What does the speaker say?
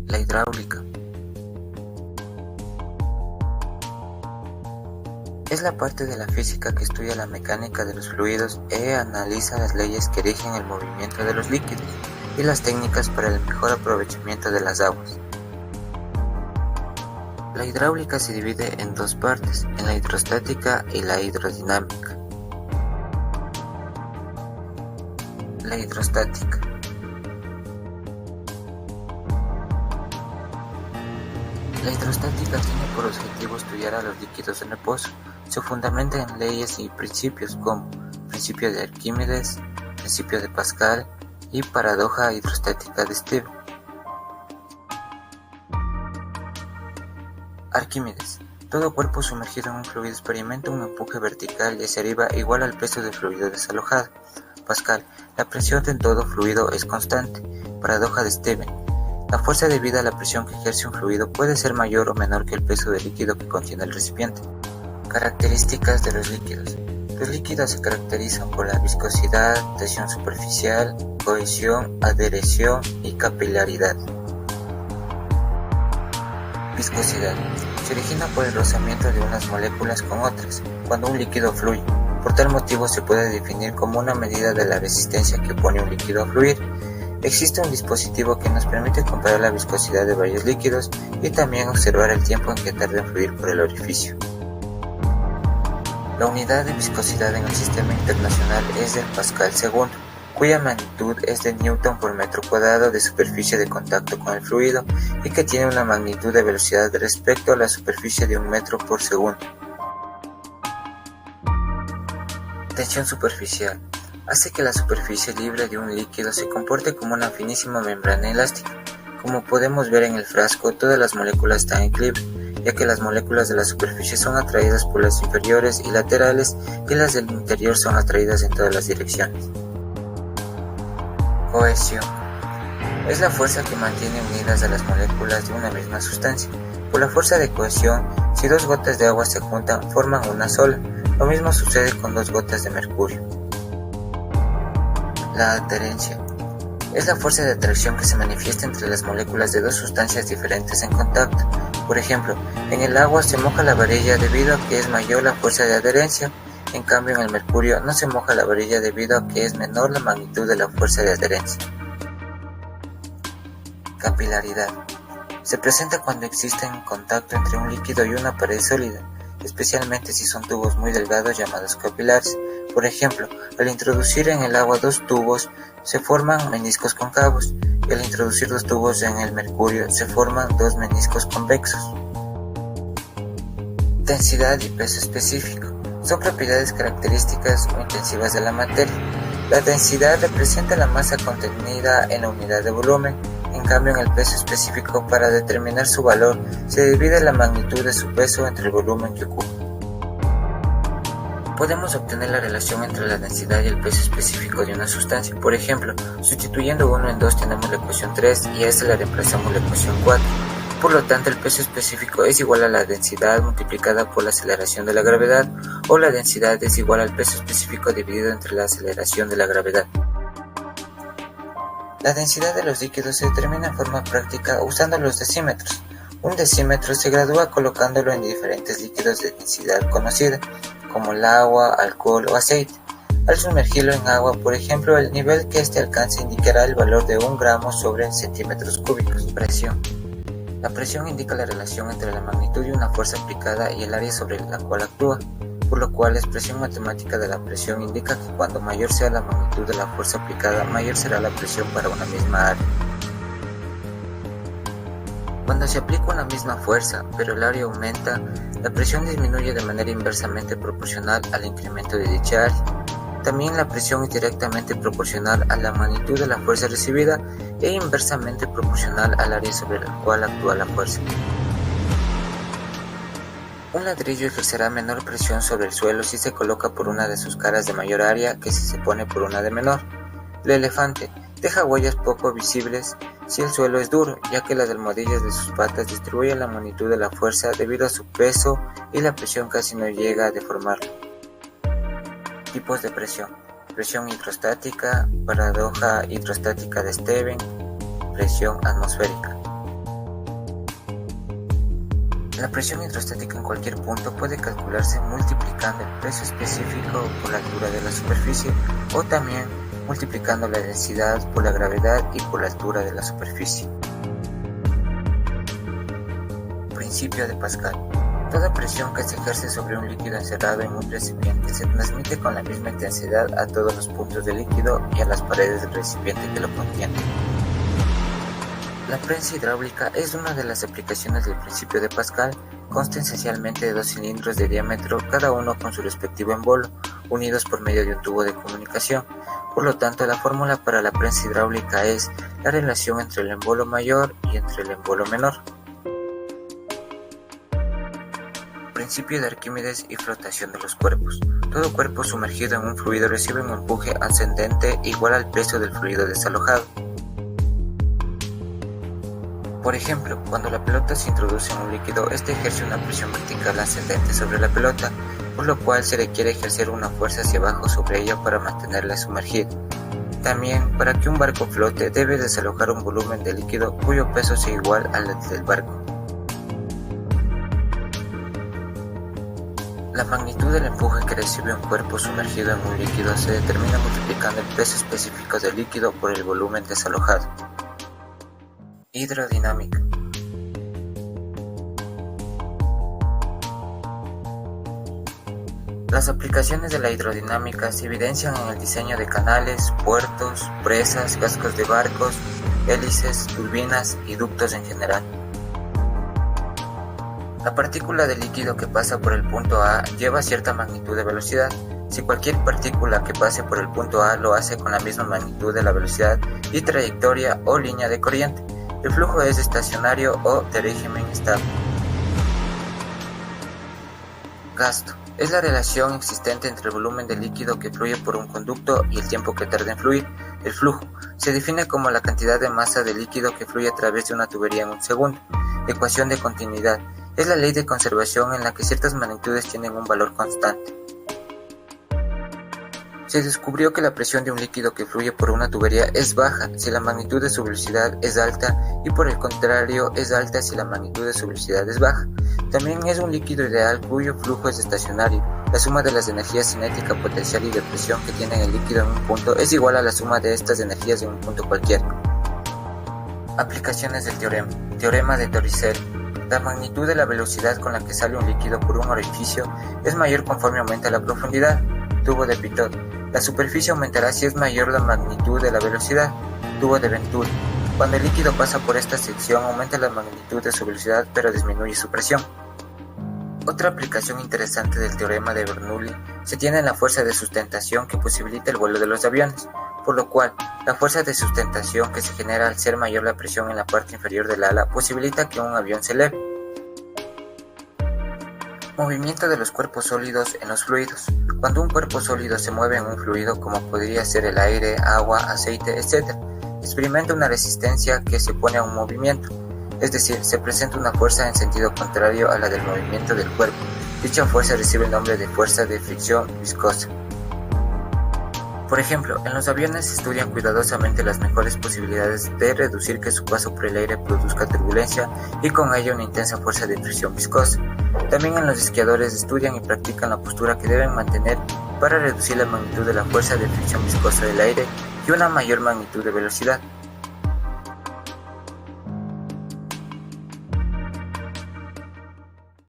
La hidráulica es la parte de la física que estudia la mecánica de los fluidos e analiza las leyes que rigen el movimiento de los líquidos y las técnicas para el mejor aprovechamiento de las aguas. La hidráulica se divide en dos partes, en la hidrostática y la hidrodinámica. La hidrostática. La hidrostática tiene por objetivo estudiar a los líquidos en reposo. Se fundamenta en leyes y principios como principio de Arquímedes, principio de Pascal y paradoja hidrostática de Stevens. Arquímedes. Todo cuerpo sumergido en un fluido experimenta un empuje vertical y hacia arriba igual al peso del fluido desalojado. Pascal. La presión en todo fluido es constante. Paradoja de Stevens. La fuerza debida a la presión que ejerce un fluido puede ser mayor o menor que el peso del líquido que contiene el recipiente. Características de los líquidos. Los líquidos se caracterizan por la viscosidad, tensión superficial, cohesión, adhesión y capilaridad. Viscosidad. Se origina por el rozamiento de unas moléculas con otras, cuando un líquido fluye. Por tal motivo se puede definir como una medida de la resistencia que opone un líquido a fluir. Existe un dispositivo que nos permite comparar la viscosidad de varios líquidos y también observar el tiempo en que tarda en fluir por el orificio. La unidad de viscosidad en el sistema internacional es el Pascal segundo, cuya magnitud es de Newton por metro cuadrado de superficie de contacto con el fluido y que tiene una magnitud de velocidad respecto a la superficie de 1 metro por segundo. Tensión superficial. Hace que la superficie libre de un líquido se comporte como una finísima membrana elástica. Como podemos ver en el frasco, todas las moléculas están en equilibrio, ya que las moléculas de la superficie son atraídas por las inferiores y laterales y las del interior son atraídas en todas las direcciones. Cohesión. Es la fuerza que mantiene unidas a las moléculas de una misma sustancia. Por la fuerza de cohesión, si dos gotas de agua se juntan, forman una sola. Lo mismo sucede con dos gotas de mercurio. La adherencia. Es la fuerza de atracción que se manifiesta entre las moléculas de dos sustancias diferentes en contacto. Por ejemplo, en el agua se moja la varilla debido a que es mayor la fuerza de adherencia. En cambio, en el mercurio no se moja la varilla debido a que es menor la magnitud de la fuerza de adherencia. Capilaridad. Se presenta cuando existe un contacto entre un líquido y una pared sólida, especialmente si son tubos muy delgados llamados capilares. Por ejemplo, al introducir en el agua dos tubos se forman meniscos cóncavos y al introducir dos tubos en el mercurio se forman dos meniscos convexos. Densidad y peso específico. Son propiedades características o intensivas de la materia. La densidad representa la masa contenida en la unidad de volumen. En cambio, en el peso específico, para determinar su valor, se divide la magnitud de su peso entre el volumen que ocupa. Podemos obtener la relación entre la densidad y el peso específico de una sustancia. Por ejemplo, sustituyendo 1 en 2 tenemos la ecuación 3 y a esta la reemplazamos la ecuación 4. Por lo tanto, el peso específico es igual a la densidad multiplicada por la aceleración de la gravedad, o la densidad es igual al peso específico dividido entre la aceleración de la gravedad. La densidad de los líquidos se determina en forma práctica usando los decímetros. Un decímetro se gradúa colocándolo en diferentes líquidos de densidad conocida, como el agua, alcohol o aceite. Al sumergirlo en agua, por ejemplo, el nivel que éste alcance indicará el valor de 1 gramo sobre centímetros cúbicos. Presión. La presión indica la relación entre la magnitud de una fuerza aplicada y el área sobre la cual actúa, por lo cual la expresión matemática de la presión indica que cuando mayor sea la magnitud de la fuerza aplicada, mayor será la presión para una misma área. Cuando se aplica una misma fuerza, pero el área aumenta, la presión disminuye de manera inversamente proporcional al incremento de dicha área. También la presión es directamente proporcional a la magnitud de la fuerza recibida e inversamente proporcional al área sobre la cual actúa la fuerza. Un ladrillo ejercerá menor presión sobre el suelo si se coloca por una de sus caras de mayor área que si se pone por una de menor. El elefante deja huellas poco visibles si el suelo es duro, ya que las almohadillas de sus patas distribuyen la magnitud de la fuerza debido a su peso y la presión casi no llega a deformarlo. Tipos de presión. Presión hidrostática, paradoja hidrostática de Stevens, presión atmosférica. La presión hidrostática en cualquier punto puede calcularse multiplicando el peso específico por la altura de la superficie o también multiplicando la densidad por la gravedad y por la altura de la superficie. Principio de Pascal. Toda presión que se ejerce sobre un líquido encerrado en un recipiente se transmite con la misma intensidad a todos los puntos del líquido y a las paredes del recipiente que lo contiene. La prensa hidráulica es una de las aplicaciones del principio de Pascal. Consta esencialmente de dos cilindros de diámetro, cada uno con su respectivo embolo, unidos por medio de un tubo de comunicación. Por lo tanto, la fórmula para la prensa hidráulica es la relación entre el embolo mayor y entre el embolo menor. Principio de Arquímedes y flotación de los cuerpos. Todo cuerpo sumergido en un fluido recibe un empuje ascendente igual al peso del fluido desalojado. Por ejemplo, cuando la pelota se introduce en un líquido, este ejerce una presión vertical ascendente sobre la pelota, por lo cual se requiere ejercer una fuerza hacia abajo sobre ella para mantenerla sumergida. También, para que un barco flote, debe desalojar un volumen de líquido cuyo peso sea igual al del barco. La magnitud del empuje que recibe un cuerpo sumergido en un líquido se determina multiplicando el peso específico del líquido por el volumen desalojado. Hidrodinámica. Las aplicaciones de la hidrodinámica se evidencian en el diseño de canales, puertos, presas, cascos de barcos, hélices, turbinas y ductos en general. La partícula de líquido que pasa por el punto A lleva cierta magnitud de velocidad. Si cualquier partícula que pase por el punto A lo hace con la misma magnitud de la velocidad y trayectoria o línea de corriente, el flujo es estacionario o de régimen estable. Gasto. Es la relación existente entre el volumen de líquido que fluye por un conducto y el tiempo que tarda en fluir. El flujo se define como la cantidad de masa de líquido que fluye a través de una tubería en un segundo. Ecuación de continuidad. Es la ley de conservación en la que ciertas magnitudes tienen un valor constante. Se descubrió que la presión de un líquido que fluye por una tubería es baja si la magnitud de su velocidad es alta y por el contrario es alta si la magnitud de su velocidad es baja. También es un líquido ideal cuyo flujo es estacionario. La suma de las energías cinética, potencial y de presión que tiene el líquido en un punto es igual a la suma de estas energías en un punto cualquiera. Aplicaciones del teorema. Teorema de Torricelli. La magnitud de la velocidad con la que sale un líquido por un orificio es mayor conforme aumenta la profundidad. Tubo de Pitot. La superficie aumentará si es mayor la magnitud de la velocidad. Tubo de Venturi. Cuando el líquido pasa por esta sección aumenta la magnitud de su velocidad pero disminuye su presión. Otra aplicación interesante del teorema de Bernoulli se tiene en la fuerza de sustentación que posibilita el vuelo de los aviones, por lo cual la fuerza de sustentación que se genera al ser mayor la presión en la parte inferior del ala posibilita que un avión se eleve. Movimiento de los cuerpos sólidos en los fluidos. Cuando un cuerpo sólido se mueve en un fluido, como podría ser el aire, agua, aceite, etc., experimenta una resistencia que se opone a un movimiento, es decir, se presenta una fuerza en sentido contrario a la del movimiento del cuerpo. Dicha fuerza recibe el nombre de fuerza de fricción viscosa. Por ejemplo, en los aviones se estudian cuidadosamente las mejores posibilidades de reducir que su paso por el aire produzca turbulencia y con ello una intensa fuerza de fricción viscosa. También en los esquiadores estudian y practican la postura que deben mantener para reducir la magnitud de la fuerza de fricción viscosa del aire y una mayor magnitud de velocidad.